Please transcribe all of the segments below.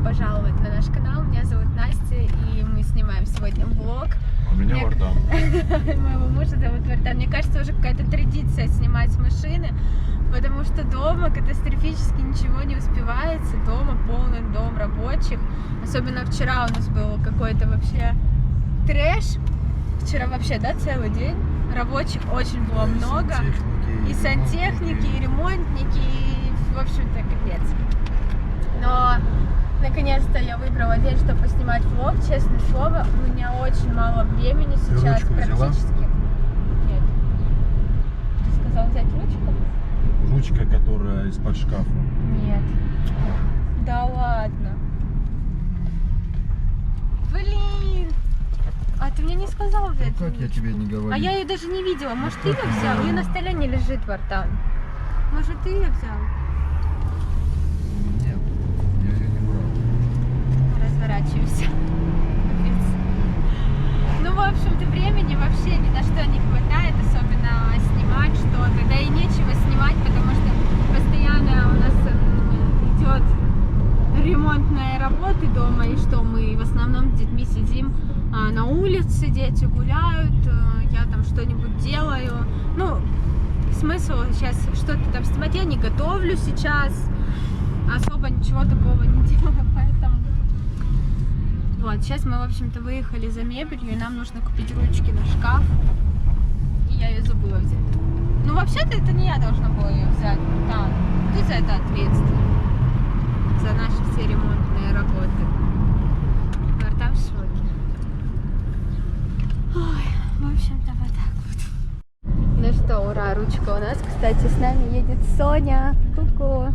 пожаловать на наш канал. Меня зовут Настя, и мы снимаем сегодня влог. А меня Вартан. Моего мужа зовут Вартан. Мне кажется, уже какая-то традиция снимать с машины, потому что дома катастрофически ничего не успевается. Дома полный дом рабочих. Особенно вчера у нас был какой-то вообще трэш. Вчера вообще, да, целый день. Рабочих очень было много. И сантехники, и ремонтники, и, в общем-то, капец. Но, наконец-то, я выбрала день, чтобы поснимать влог, честное слово. У меня очень мало времени сейчас, ручку взяла? практически. Нет. Ты сказал взять ручку? Ручка, которая из-под шкафа. Нет. Да ладно. Блин! А ты мне не сказал взять Ну, как я ручку? тебе не говорю? А я ее даже не видела. Может, ты как ее не взял? говорю? Ее на столе не лежит, Вартан. Может, ты ее взял? Нет, я ее не брал. Разворачивайся. Капец. Ну, в общем-то, времени вообще ни на что не хватает, особенно снимать что-то. Да и нечего снимать, потому что постоянно у нас идет ремонтные работы дома, и что мы в основном с детьми сидим на улице, дети гуляют, я там что-нибудь делаю. Ну, смысл сейчас что-то там снимать, я не готовлю сейчас, особо ничего такого не делаю, поэтому... Вот, сейчас мы, в общем-то, выехали за мебелью, и нам нужно купить ручки на шкаф, и я ее забыла взять. Ну, вообще-то, это не я должна была ее взять, да, ты за это ответственна, за наши все ремонтные работы. Вартан в шоке. Ой, в общем-то, вот так вот. Ну что, ура, ручка у нас. Кстати, с нами едет Соня. Ку-ку.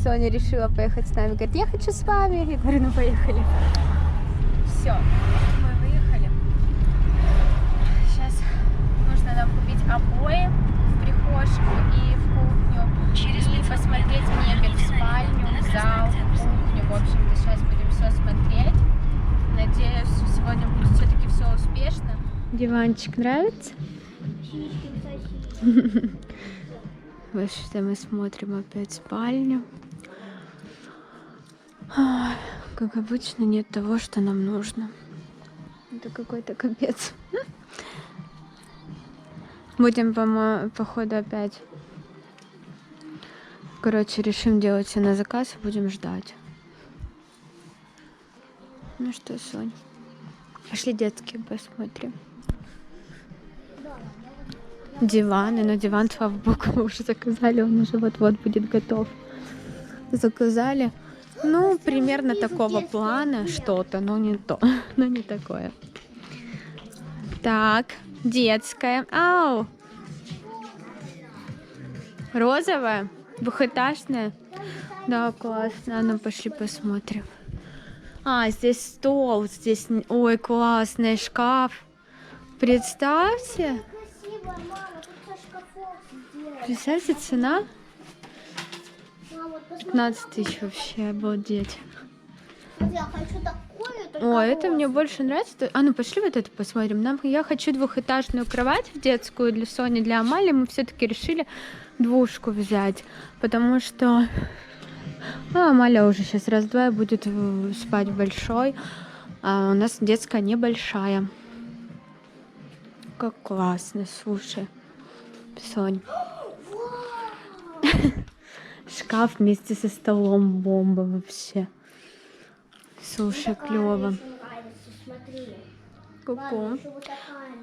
Соня решила поехать с нами. Говорит, я хочу с вами. Я говорю, ну поехали. Все, мы выехали. Сейчас нужно нам купить обои в прихожку и в кухню. И посмотреть мебель в спальню, в зал, в кухню. В общем-то, сейчас будем все смотреть. Надеюсь, сегодня будет все-таки все успешно. Диванчик нравится? Вот что мы смотрим опять спальню. Ой, как обычно, нет того, что нам нужно. Это какой-то капец. Будем, походу, опять. Короче, решим делать все на заказ и будем ждать. Ну что, Сонь, пошли детские посмотрим. Диваны, но диван, слава богу, мы уже заказали, он уже вот-вот будет готов. Заказали, ну, примерно такого плана что-то, но не то, но не такое. Так, детская, ау, розовая, двухэтажная, да, классно, ну, пошли посмотрим. А, здесь стол, здесь, ой, классный шкаф, представьте. Представьте, цена 15 тысяч вообще, обалдеть. О, это мне больше нравится. А ну пошли вот это посмотрим. Я хочу двухэтажную кровать в детскую для Сони, для Амали. Мы все-таки решили двушку взять, потому что Амаля уже сейчас раз-два будет спать большой, а у нас детская небольшая. Как классно, слушай, Сонь. Шкаф вместе со столом, бомба вообще. Слушай, клево. Ку-ку.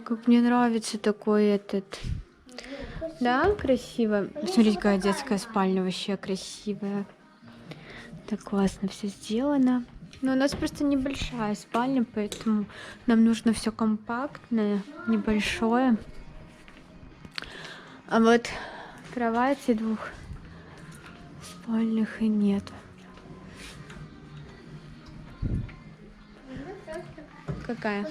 Как мне нравится такой этот. Да, красиво. Смотрите, какая детская спальня вообще красивая. Так классно все сделано. Но у нас просто небольшая спальня, поэтому нам нужно все компактное, небольшое. А вот кровати двухспальных и нет. Какая?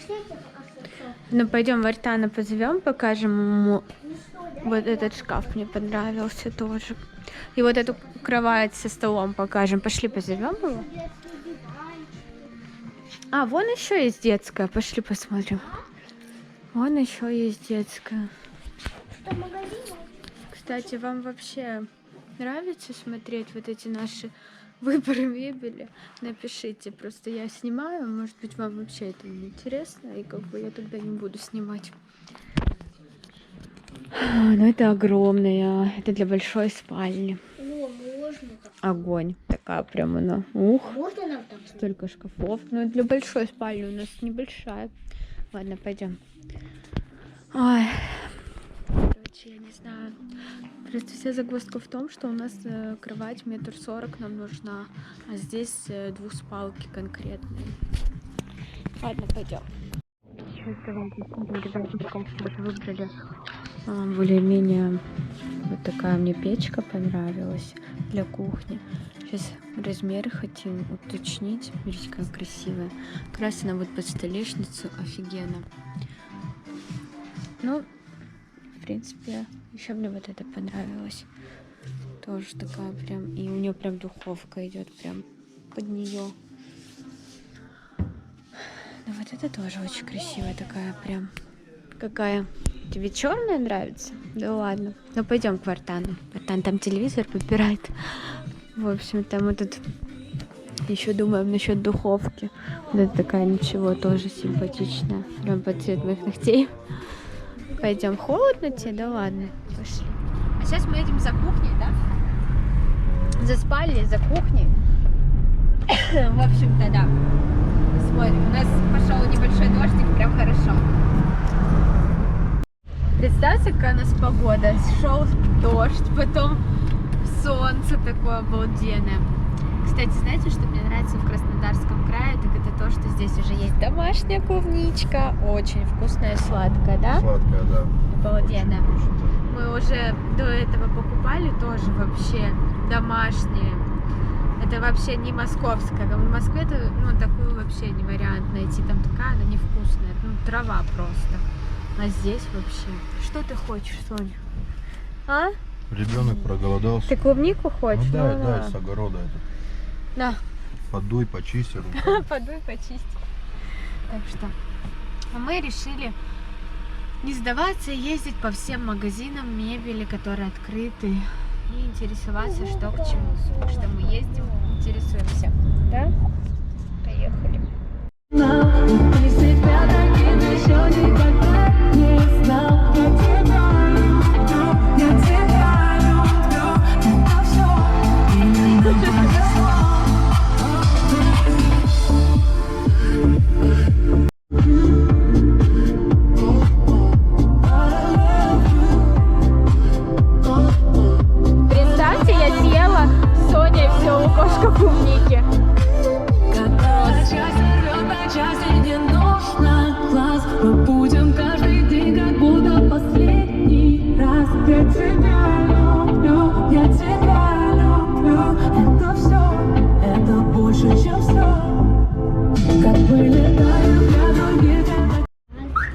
Ну пойдем Вартана позовем, покажем ему. Вот этот шкаф мне понравился тоже. И вот эту кровать со столом покажем. Пошли позовем его. А, вон еще есть детская. Пошли посмотрим. Вон еще есть детская. Кстати, вам вообще нравится смотреть вот эти наши выборы мебели, напишите. Просто я снимаю, может быть, вам вообще это не интересно, и как бы я тогда не буду снимать. Но это огромная, это для большой спальни. Ну, можно так. Огонь. Такая прям она. Ух. Можно нам так? Столько шкафов. Но для большой спальни у нас небольшая. Ладно, пойдем. Ой. Короче, я не знаю. Просто вся загвоздка в том, что у нас кровать 1,40 м нам нужна, а здесь двуспалки конкретные. Ладно, пойдем. Сейчас давайте смотрим, ребятушка, вот выбрали более-менее. Вот такая мне печка понравилась для кухни. Сейчас размеры хотим уточнить. Смотрите, как красивая. Как раз она вот под столешницу. Офигенно. Ну, в принципе, еще мне вот это понравилось. Тоже такая прям. И у нее прям духовка идет прям под нее. Ну вот это тоже очень красивая такая прям. Какая? Тебе черная нравится? Да ладно. Ну пойдем к Вартану. Вартан там телевизор подбирает. В общем-то, мы тут еще думаем насчет духовки. Вот это такая ничего, тоже симпатичная. Прям под цвет моих ногтей. Пойдем. Холодно тебе? Да ладно. Пошли. А сейчас мы едем за кухней, да? За спальней, за кухней. В общем-то, да. Смотрим. У нас пошел небольшой дождик, прям хорошо. Представьте, какая у нас погода. Шел дождь, потом солнце такое обалденное. Кстати, знаете, что мне нравится в Краснодарском крае? Так это то, что здесь уже есть домашняя клубничка. Очень вкусная, сладкая, да? Сладкая, да. Обалденно. Очень даже. Мы уже до этого покупали тоже вообще домашние. Это вообще не московская. В Москве это, ну, такую вообще не вариант найти. Там такая, она невкусная. Ну, трава просто. А здесь вообще. Что ты хочешь, Соня? А? Ребенок проголодался. Ты клубнику хочешь? Ну дай, Ну, дай на. с огорода это. На. Подуй, почисти руку. Подуй, почисти. Так что. А мы решили не сдаваться и ездить по всем магазинам мебели, которые открыты. И интересоваться, что к чему. Так что мы ездим, интересуемся. Да? Поехали. Представьте, я съела с Соней все лукошко клубники. Мы будем каждый день, как будто последний раз. Я тебя люблю, я тебя люблю. Это все, это больше, чем все. Как мы летаем для других.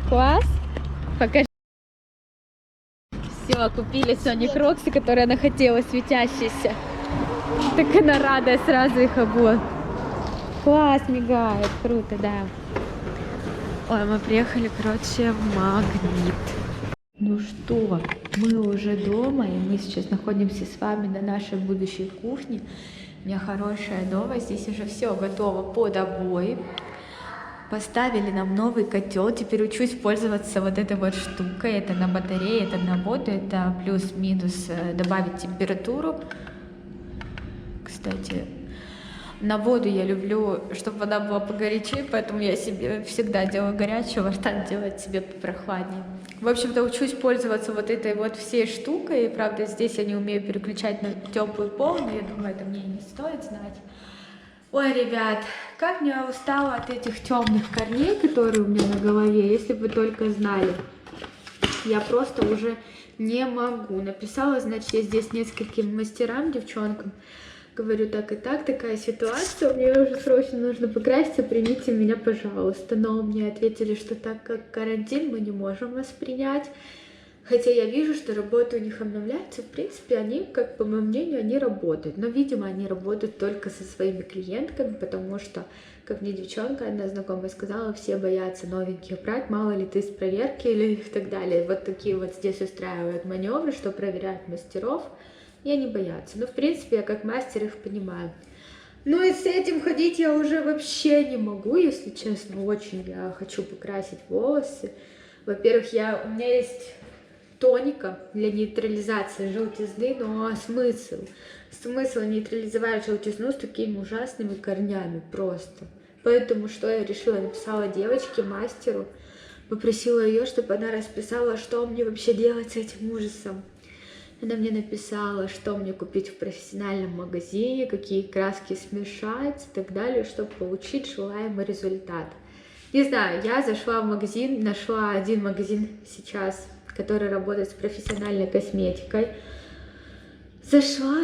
Класс? Покажи. Все, купили Соне кроксы, которые она хотела, светящиеся. Так она рада, сразу их обула. Класс, мигает, круто, да. Ой, мы приехали, короче, в Магнит. Ну что, мы уже дома, и мы сейчас находимся с вами на нашей будущей кухне. У меня хорошая новость, здесь уже все готово под обои. Поставили нам новый котел, теперь учусь пользоваться вот этой вот штукой. Это на батарее, это на воду, это плюс-минус добавить температуру. Кстати, на воду я люблю, чтобы вода была погорячее, поэтому я себе всегда делаю горячую, Вартан делает себе попрохладнее. В общем-то, учусь пользоваться вот этой вот всей штукой. Правда, здесь я не умею переключать на теплый пол, но я думаю, это мне не стоит знать. Ой, ребят, как я устала от этих темных корней, которые у меня на голове, если бы только знали. Я просто уже не могу. Написала, значит, я здесь нескольким мастерам, девчонкам. Говорю, так и так, такая ситуация, мне уже срочно нужно покраситься, примите меня, пожалуйста. Но мне ответили, что так как карантин, мы не можем вас принять. Хотя я вижу, что работа у них обновляется, в принципе, они, как по моему мнению, они работают. Но, видимо, они работают только со своими клиентками, потому что, как мне девчонка одна знакомая сказала, все боятся новеньких брать, мало ли ты с проверки или и так далее. Вот такие вот здесь устраивают маневры, что проверяют мастеров. и они боятся. Но, в принципе, я как мастер их понимаю. Ну и с этим ходить я уже вообще не могу, если честно. Очень я хочу покрасить волосы. Во-первых, у меня есть тоника для нейтрализации желтизны, но смысл? Смысл нейтрализовать желтизну с такими ужасными корнями просто. Поэтому что я решила? Написала девочке, мастеру, попросила ее, чтобы она расписала, что мне вообще делать с этим ужасом. Она мне написала, что мне купить в профессиональном магазине, какие краски смешать и так далее, чтобы получить желаемый результат. Не знаю, я зашла в магазин, нашла один магазин сейчас, который работает с профессиональной косметикой. Зашла,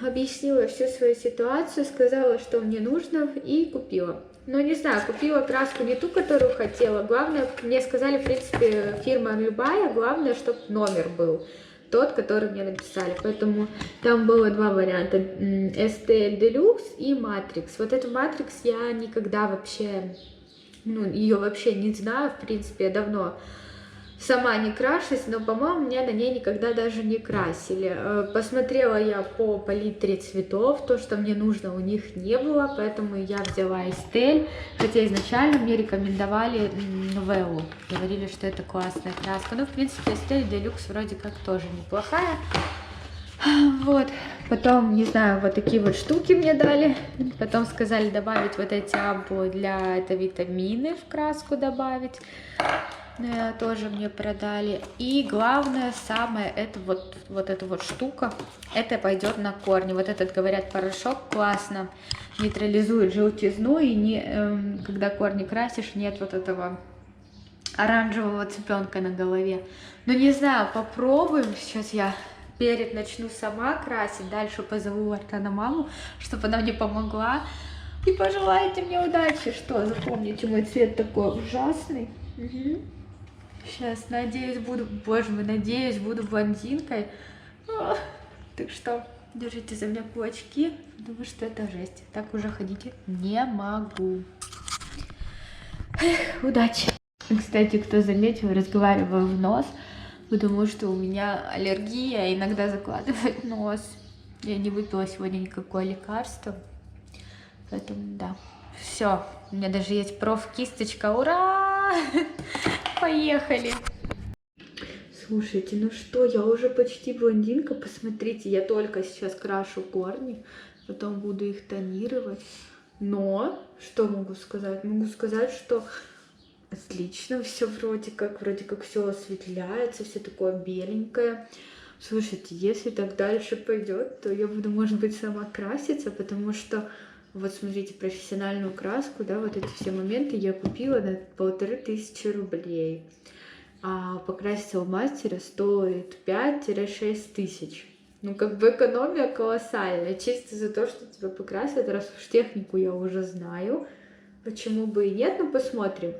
объяснила всю свою ситуацию, сказала, что мне нужно, и купила. Но не знаю, купила краску не ту, которую хотела. Главное, мне сказали, в принципе, фирма любая, главное, чтобы номер был тот, который мне написали. Поэтому там было два варианта: STL Deluxe и Matrix. Вот эту Matrix я никогда вообще, ее вообще не знаю, в принципе, я давно сама не крашусь, но, по-моему, меня на ней никогда даже не красили. Посмотрела я по палитре цветов, то, что мне нужно, у них не было, поэтому я взяла Estelle, хотя изначально мне рекомендовали Новеллу, говорили, что это классная краска. Ну, в принципе, Estelle Deluxe вроде как тоже неплохая. Вот, потом, не знаю, вот такие вот штуки мне дали, потом сказали добавить вот эти ампулы для, это витамины в краску добавить. Тоже мне продали. И главное, самое, это вот эта вот штука, это пойдет на корни. Вот этот, говорят, порошок классно нейтрализует желтизну, и когда корни красишь, нет вот этого оранжевого цыпленка на голове. Ну, не знаю, попробуем. Сейчас я начну сама красить, дальше позову Артана маму, чтобы она мне помогла. И пожелайте мне удачи. Что, запомните, мой цвет такой ужасный. Угу. Сейчас, надеюсь, боже мой, надеюсь, буду блондинкой. Так что держите за меня кулачки, потому что это жесть. Так уже ходить не могу. Удачи. Кстати, кто заметил, разговариваю в нос, потому что у меня аллергия, иногда закладывает нос. Я не выпила сегодня никакое лекарство, поэтому да. Все, у меня даже есть проф-кисточка, ура! Поехали! Слушайте, ну что, я уже почти блондинка, посмотрите, я только сейчас крашу корни, потом буду их тонировать. Но, что могу сказать? Могу сказать, что отлично, все вроде как все осветляется, все такое беленькое. Слушайте, если так дальше пойдет, то я буду, может быть, сама краситься, потому что вот смотрите, профессиональную краску, да, вот эти все моменты я купила на 1500 рублей. А покраситься у мастера стоит 5-6 тысяч. Ну, как бы экономия колоссальная. Чисто за то, что тебя покрасят, раз уж технику я уже знаю. Почему бы и нет, ну посмотрим.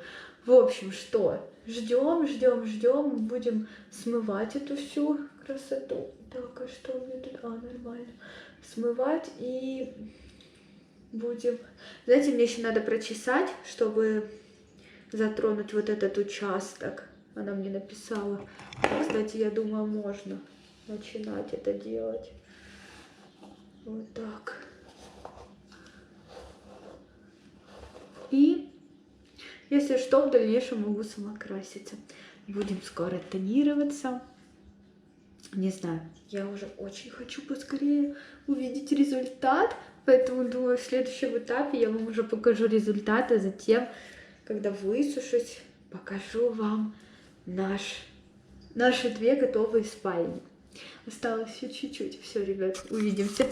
В общем, что? Ждем, будем смывать эту всю красоту. Так, а что у меня тут? Нормально. Смывать и будем... Знаете, мне еще надо прочесать, чтобы затронуть вот этот участок. Она мне написала. Кстати, я думаю, можно начинать это делать. Вот так. И, если что, в дальнейшем могу сама краситься. Будем скоро тонироваться. Не знаю, я уже очень хочу поскорее увидеть результат. Поэтому, думаю, в следующем этапе я вам уже покажу результаты. Затем, когда высушусь, покажу вам наши две готовые спальни. Осталось еще чуть-чуть. Все, ребят, увидимся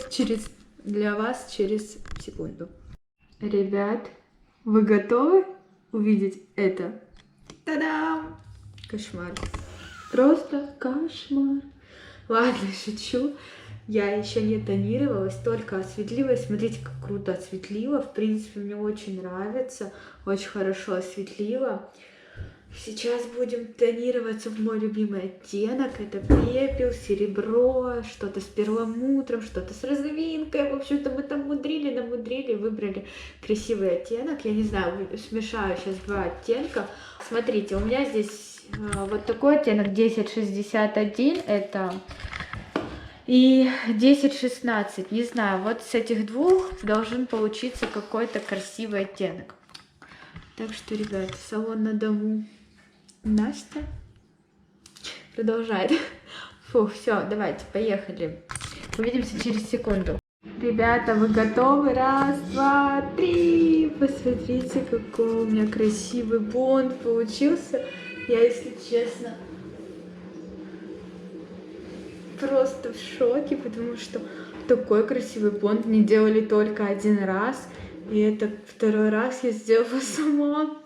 для вас через секунду. Ребят, вы готовы увидеть это? Та-дам! Кошмар. Просто кошмар. Ладно, шучу. Я еще не тонировалась, только осветлилась. Смотрите, как круто осветлила. В принципе, мне очень нравится. Очень хорошо осветлила. Сейчас будем тонироваться в мой любимый оттенок. Это пепел, серебро, что-то с перламутром, что-то с розовинкой. В общем-то, мы там намудрили, выбрали красивый оттенок. Я не знаю, смешаю сейчас два оттенка. Смотрите, у меня здесь вот такой оттенок 1061. и 10-16. Не знаю, вот с этих двух должен получиться какой-то красивый оттенок. Так что, ребят, салон на дому. Настя продолжает. Фу, все, давайте, поехали. Увидимся через секунду. Ребята, вы готовы? Раз, два, три. Посмотрите, какой у меня красивый бонд получился. Я, если честно, просто в шоке, потому что такой красивый бонд мне делали только один раз. И это второй раз я сделала сама.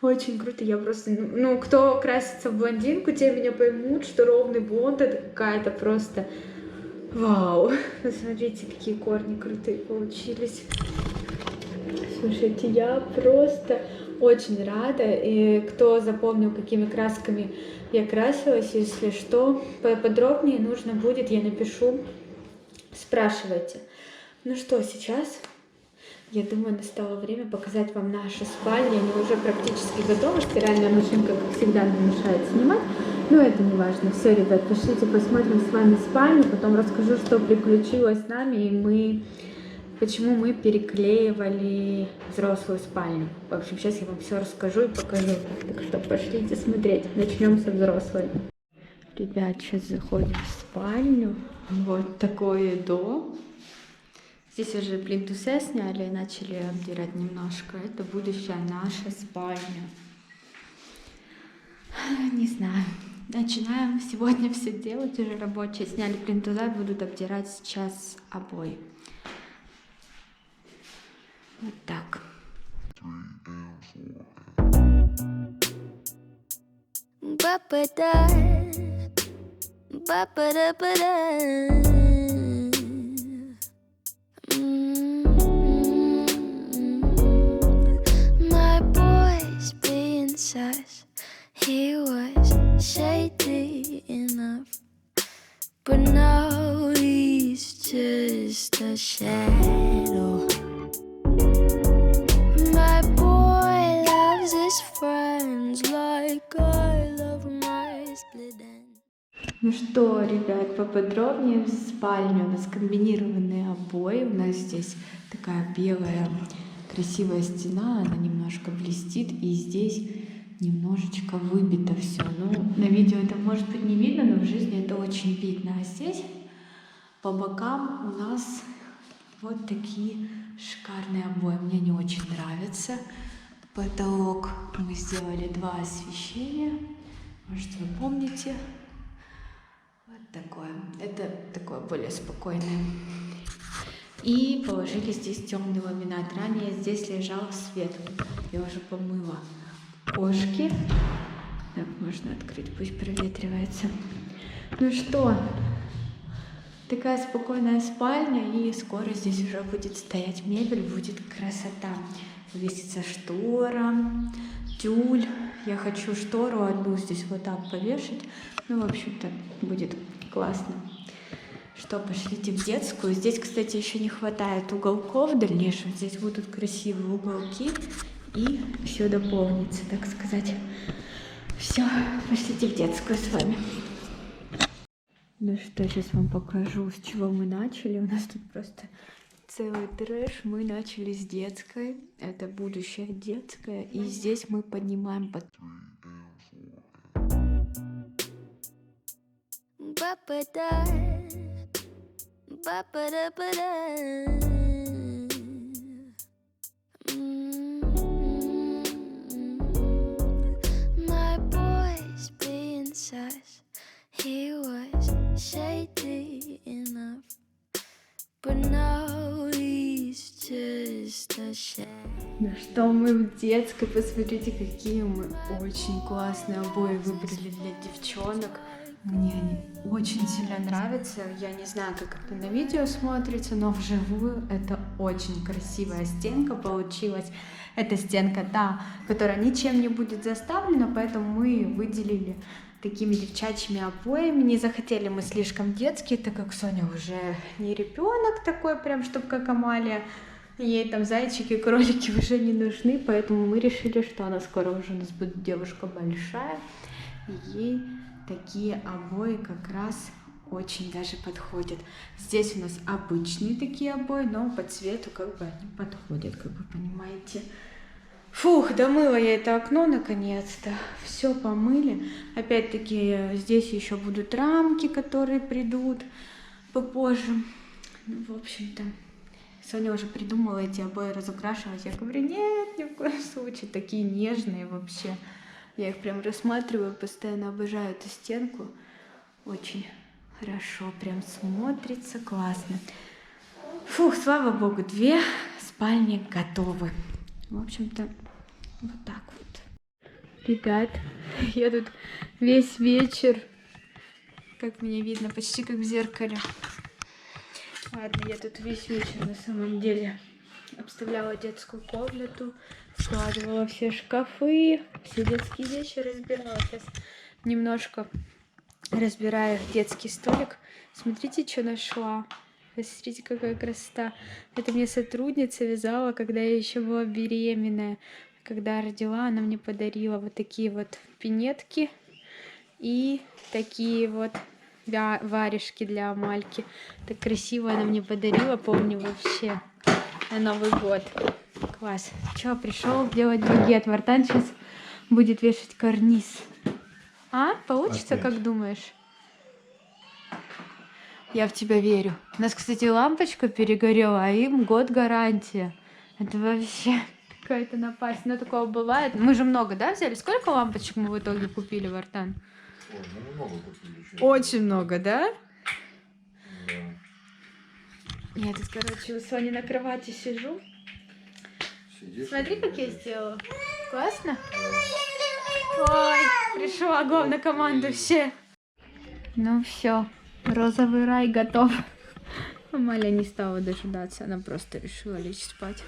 Очень круто. Я просто... Ну, кто красится в блондинку, те меня поймут, что ровный блонд — это какая-то просто... Вау! Посмотрите, какие корни крутые получились. Слушайте, я просто очень рада. И кто запомнил, какими красками я красилась, если что, подробнее нужно будет, я напишу. Спрашивайте. Ну что, сейчас... Я думаю, настало время показать вам наши спальни. Они уже практически готовы. Стиральная машинка, как всегда, нам мешает снимать. Но это не важно. Все, ребят, пошлите посмотрим с вами спальню. Потом расскажу, что приключилось с нами и почему мы переклеивали взрослую спальню. В общем, сейчас я вам все расскажу и покажу. Так что пошлите смотреть. Начнем со взрослой. Ребят, сейчас заходим в спальню. Вот такое до. Здесь уже плинтусы сняли и начали обдирать немножко. Это будущая наша спальня. Не знаю. Начинаем сегодня все делать уже рабочие. Сняли плинтуса, будут обдирать сейчас обои. Вот так. He was shady enough, but now he's just a shadow. My boy loves his friends like I love my split end. Ну что, ребят, поподробнее в спальню. У нас комбинированные обои. У нас здесь такая белая красивая стена, она немножко блестит, и здесь немножечко выбито все. Ну, на видео это может быть не видно, но в жизни это очень видно. А здесь по бокам у нас вот такие шикарные обои. Мне они очень нравятся. Потолок мы сделали 2 освещения. Может, вы помните. Вот такое. Это такое более спокойное. И положили здесь темный ламинат. Ранее здесь лежал свет. Я уже помыла кошки. Так, можно открыть, пусть проветривается. Ну что, такая спокойная спальня, и скоро здесь уже будет стоять мебель, будет красота. Весится штора, тюль. Я хочу штору одну здесь вот так повешать. Ну, в общем-то, будет классно. Что, пошлите в детскую. Здесь, кстати, еще не хватает уголков в дальнейшем. Здесь будут красивые уголки. И все дополнится, так сказать. Все, пошлите в детскую с вами. Ну что, сейчас вам покажу, с чего мы начали. У нас тут просто целый трэш. Мы начали с детской. Это будущая детская. И здесь мы поднимаем под... He was shady enough, but now he's just a shadow. Ну что, мы в детской. Посмотрите, какие мы очень классные обои выбрали для девчонок. Мне они очень сильно нравятся. Я не знаю, как это на видео смотрится, но вживую это очень красивая стенка получилась. Эта стенка та, которая ничем не будет заставлена, поэтому мы выделили такими девчачьими обоями. Не захотели мы слишком детские, так как Соня уже не ребенок такой, прям, чтобы как Амалия. Ей там зайчики, кролики уже не нужны, поэтому мы решили, что она скоро уже у нас будет девушка большая. И ей такие обои как раз очень даже подходят. Здесь у нас обычные такие обои, но по цвету как бы они подходят, как вы понимаете. Фух, домыла я это окно наконец-то. Все помыли. Опять-таки здесь еще будут рамки, которые придут попозже. Ну, в общем-то, Соня уже придумала эти обои разукрашивать. Я говорю, нет, ни в коем случае. Такие нежные вообще. Я их прям рассматриваю, постоянно обожаю эту стенку. Очень хорошо прям смотрится, классно. Фух, слава богу, 2 спальни готовы. В общем-то, вот так вот. Ребят, я тут весь вечер, как меня видно, почти как в зеркале. Ладно, я тут весь вечер на самом деле обставляла детскую комнату, складывала все шкафы, все детские вещи разбирала. Сейчас немножко разбираю детский столик. Смотрите, что нашла. Посмотрите, какая красота. Это мне сотрудница вязала, когда я еще была беременная. Когда родила, она мне подарила вот такие вот пинетки и такие вот варежки для Амальки. Так красиво она мне подарила, помню вообще, на Новый год. Класс. Че, пришел делать багет? Вартан сейчас будет вешать карниз. А? Получится, Опять. как думаешь? Я в тебя верю. У нас, кстати, лампочка перегорела, а им год гарантия. Это вообще какая-то напасть. Но такого бывает. Мы же много, да, взяли? Сколько лампочек мы в итоге купили, Вартан? Ой, ну много купили. честно. Очень много, да? Да. Я тут, короче, у Сони на кровати сижу. Сидишь, Смотри, и как я лежишь. сделала. Классно? Ой, пришла главная команда все. Ну все, розовый рай готов. Амалия не стала дожидаться, она просто решила лечь спать.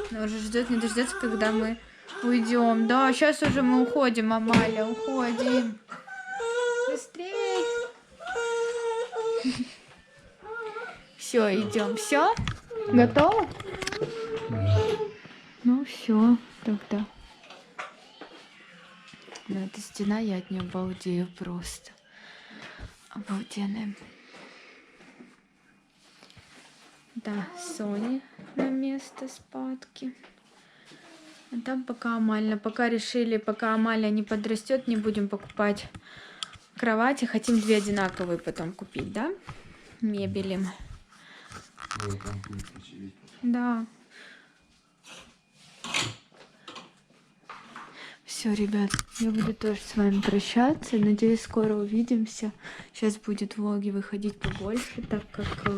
Она уже ждет, не дождется, когда мы уйдем. Да, сейчас уже мы уходим, Амалия, уходим. Быстрей. Все, идем. Все? Готово? Ну все, тогда. Ну, эта стена, я от нее балдею просто. Обалденная. Да, Соня на место спадки. А там пока Амалия. Пока решили, пока Амалия не подрастет, не будем покупать кровати. Хотим 2 одинаковые потом купить, да? Мебели. Ой, там будет посидеть. Да. Все, ребят, я буду тоже с вами прощаться. Надеюсь, скоро увидимся. Сейчас будет влоги выходить побольше, так как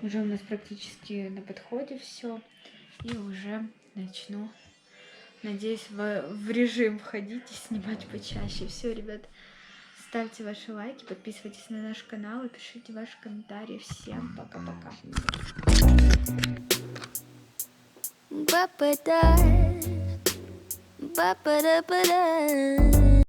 уже у нас практически на подходе все. И уже начну, надеюсь, в режим входить и снимать почаще. Все, ребят, ставьте ваши лайки, подписывайтесь на наш канал и пишите ваши комментарии. Всем пока-пока. Ba-ba-da, ba-ba-da-ba-da.